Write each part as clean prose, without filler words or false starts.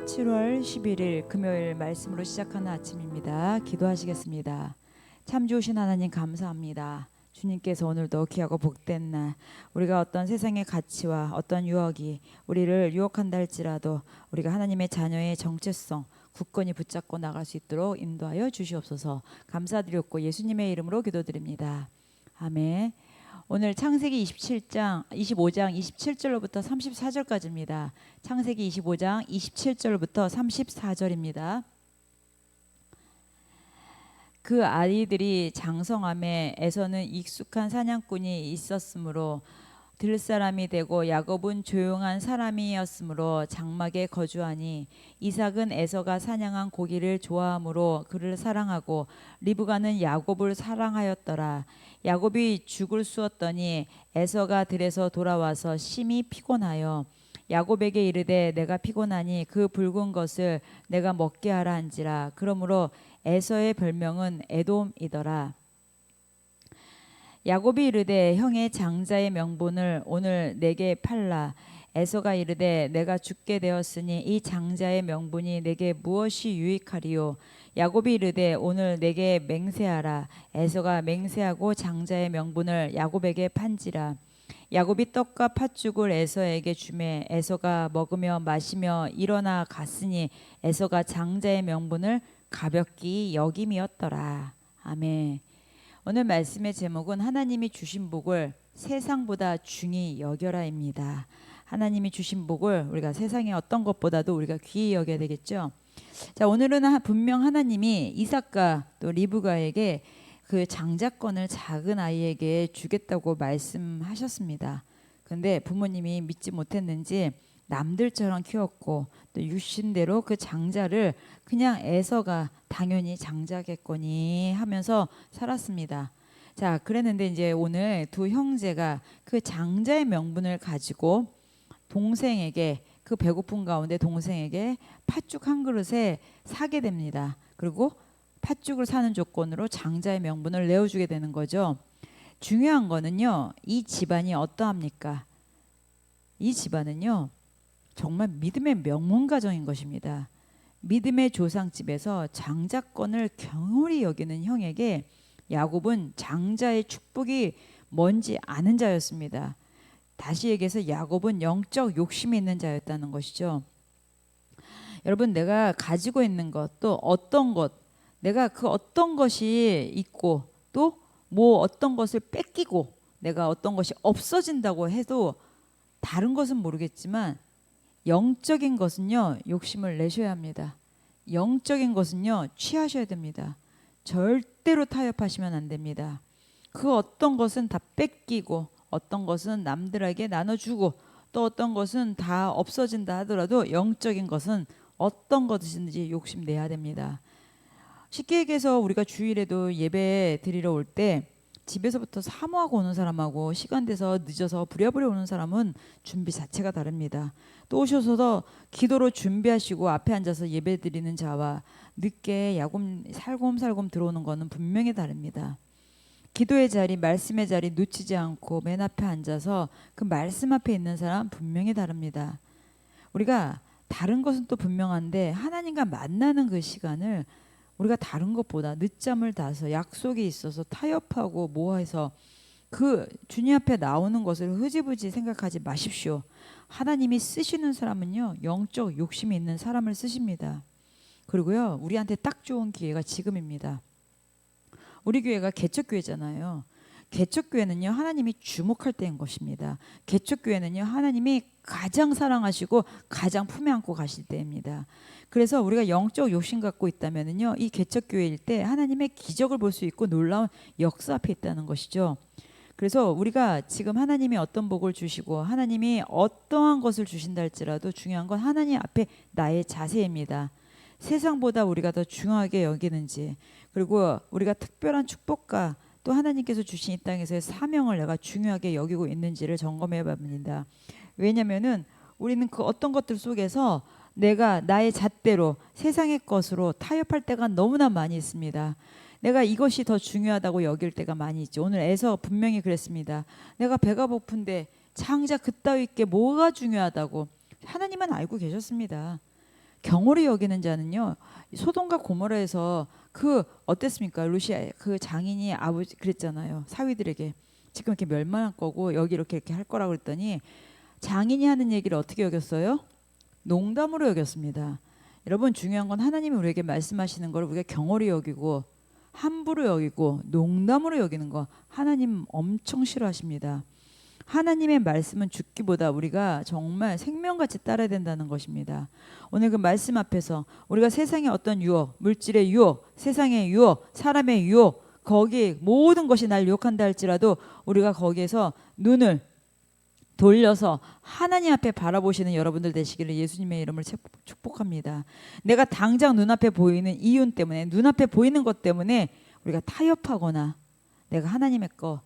7월 11일 금요일 말씀으로 시작하는 아침입니다. 기도하시겠습니다. 참 좋으신 하나님 감사합니다. 주님께서 오늘도 귀하고 복된 날, 우리가 어떤 세상의 가치와 어떤 유혹이 우리를 유혹한다 할지라도 우리가 하나님의 자녀의 정체성 굳건히 붙잡고 나갈 수 있도록 인도하여 주시옵소서. 감사드렸고 예수님의 이름으로 기도드립니다. 아멘. 오늘 창세기 25장 27절로부터 34절까지입니다. 창세기 25장 27절부터 34절입니다. 그 아이들이 장성함에 에서는 익숙한 사냥꾼이 있었으므로 들 사람이 되고 야곱은 조용한 사람이었으므로 장막에 거주하니 이삭은 에서가 사냥한 고기를 좋아하므로 그를 사랑하고 리브가는 야곱을 사랑하였더라. 야곱이 죽을 쑤었더니 에서가 들에서 돌아와서 심히 피곤하여 야곱에게 이르되 내가 피곤하니 그 붉은 것을 내가 먹게 하라 한지라. 그러므로 에서의 별명은 에돔이더라. 야곱이 이르되 형의 장자의 명분을 오늘 내게 팔라. 에서가 이르되 내가 죽게 되었으니 이 장자의 명분이 내게 무엇이 유익하리요. 야곱이 이르되 오늘 내게 맹세하라. 에서가 맹세하고 장자의 명분을 야곱에게 판지라. 야곱이 떡과 팥죽을 에서에게 주매 에서가 먹으며 마시며 일어나 갔으니 에서가 장자의 명분을 가볍게 여김이었더라. 아멘. 오늘 말씀의 제목은 하나님이 주신 복을 세상보다 중히 여겨라입니다. 하나님이 주신 복을 우리가 세상의 어떤 것보다도 우리가 귀히 여겨야 되겠죠. 자, 오늘은 분명 하나님이 이삭과 또 리브가에게 그 장자권을 작은 아이에게 주겠다고 말씀하셨습니다. 그런데 부모님이 믿지 못했는지 남들처럼 키웠고 또 육신대로 그 장자를 그냥 에서가 당연히 장자겠거니 하면서 살았습니다. 자, 그랬는데 이제 오늘 두 형제가 그 장자의 명분을 가지고 동생에게 그 배고픈 가운데 동생에게 팥죽 한 그릇에 사게 됩니다. 그리고 팥죽을 사는 조건으로 장자의 명분을 내어주게 되는 거죠. 중요한 거는요, 이 집안이 어떠합니까? 이 집안은요, 정말 믿음의 명문 가정인 것입니다. 믿음의 조상집에서 장자권을 경홀히 여기는 형에게 야곱은 장자의 축복이 뭔지 아는 자였습니다. 다시 얘기해서 야곱은 영적 욕심이 있는 자였다는 것이죠. 여러분, 내가 가지고 있는 것, 또 어떤 것, 내가 그 어떤 것이 있고 또 뭐 어떤 것을 뺏기고 내가 어떤 것이 없어진다고 해도 다른 것은 모르겠지만 영적인 것은요, 욕심을 내셔야 합니다. 영적인 것은요, 취하셔야 됩니다. 절대로 타협하시면 안 됩니다. 그 어떤 것은 다 뺏기고 어떤 것은 남들에게 나눠주고 또 어떤 것은 다 없어진다 하더라도 영적인 것은 어떤 것이든지 욕심내야 됩니다. 쉽게 얘기해서 우리가 주일에도 예배 드리러 올 때 집에서부터 사모하고 오는 사람하고 시간 돼서 늦어서 부랴부랴 오는 사람은 준비 자체가 다릅니다. 또 오셔서도 기도로 준비하시고 앞에 앉아서 예배 드리는 자와 늦게 야금 살곰살곰 들어오는 것은 분명히 다릅니다. 기도의 자리, 말씀의 자리 놓치지 않고 맨 앞에 앉아서 그 말씀 앞에 있는 사람 분명히 다릅니다. 우리가 다른 것은 또 분명한데 하나님과 만나는 그 시간을 우리가 다른 것보다 늦잠을 자서 약속이 있어서 타협하고 뭐해서 그 주님 앞에 나오는 것을 흐지부지 생각하지 마십시오. 하나님이 쓰시는 사람은요, 영적 욕심이 있는 사람을 쓰십니다. 그리고요, 우리한테 딱 좋은 기회가 지금입니다. 우리 교회가 개척교회잖아요. 개척교회는요, 하나님이 주목할 때인 것입니다. 개척교회는요, 하나님이 가장 사랑하시고 가장 품에 안고 가실 때입니다. 그래서 우리가 영적 욕심 갖고 있다면요, 이 개척교회일 때 하나님의 기적을 볼 수 있고 놀라운 역사 앞에 있다는 것이죠. 그래서 우리가 지금 하나님이 어떤 복을 주시고 하나님이 어떠한 것을 주신다 할지라도 중요한 건 하나님 앞에 나의 자세입니다. 세상보다 우리가 더 중요하게 여기는지, 그리고 우리가 특별한 축복과 또 하나님께서 주신 이 땅에서의 사명을 내가 중요하게 여기고 있는지를 점검해 봅니다. 왜냐면은 우리는 그 어떤 것들 속에서 내가 나의 잣대로 세상의 것으로 타협할 때가 너무나 많이 있습니다. 내가 이것이 더 중요하다고 여길 때가 많이 있죠. 오늘 에서 분명히 그랬습니다. 내가 배가 고픈데 장자 그따위 게 뭐가 중요하다고. 하나님은 알고 계셨습니다. 경홀히 여기는 자는요. 소돔과 고모라에서 그 어땠습니까? 루시아 그 장인이 아버지 그랬잖아요. 사위들에게 지금 이렇게 멸망할 거고 여기 이렇게 할 거라고 그랬더니 장인이 하는 얘기를 어떻게 여겼어요? 농담으로 여겼습니다. 여러분 중요한 건 하나님이 우리에게 말씀하시는 걸 우리가 경홀히 여기고 함부로 여기고 농담으로 여기는 거 하나님 엄청 싫어하십니다. 하나님의 말씀은 죽기보다 우리가 정말 생명같이 따라야 된다는 것입니다. 오늘 그 말씀 앞에서 우리가 세상의 어떤 유혹, 물질의 유혹, 세상의 유혹, 사람의 유혹, 거기 모든 것이 날 유혹한다 할지라도 우리가 거기에서 눈을 돌려서 하나님 앞에 바라보시는 여러분들 되시기를 예수님의 이름을 축복합니다. 내가 당장 눈앞에 보이는 이윤 때문에 눈앞에 보이는 것 때문에 우리가 타협하거나 내가 하나님의 거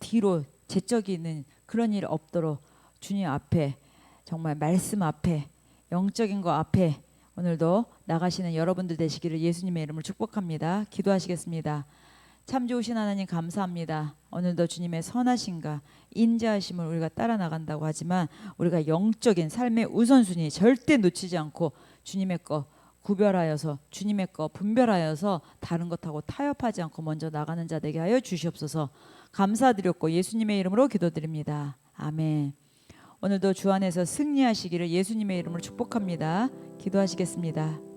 뒤로 제적이는 그런 일 없도록 주님 앞에 정말 말씀 앞에 영적인 거 앞에 오늘도 나가시는 여러분들 되시기를 예수님의 이름을 축복합니다. 기도하시겠습니다. 참 좋으신 하나님 감사합니다. 오늘도 주님의 선하심과 인자하심을 우리가 따라 나간다고 하지만 우리가 영적인 삶의 우선순위 절대 놓치지 않고 주님의 거 구별하여서 주님의 거 분별하여서 다른 것하고 타협하지 않고 먼저 나가는 자 되게 하여 주시옵소서. 감사드렸고 예수님의 이름으로 기도드립니다. 아멘. 오늘도 주 안에서 승리하시기를 예수님의 이름으로 축복합니다. 기도하시겠습니다.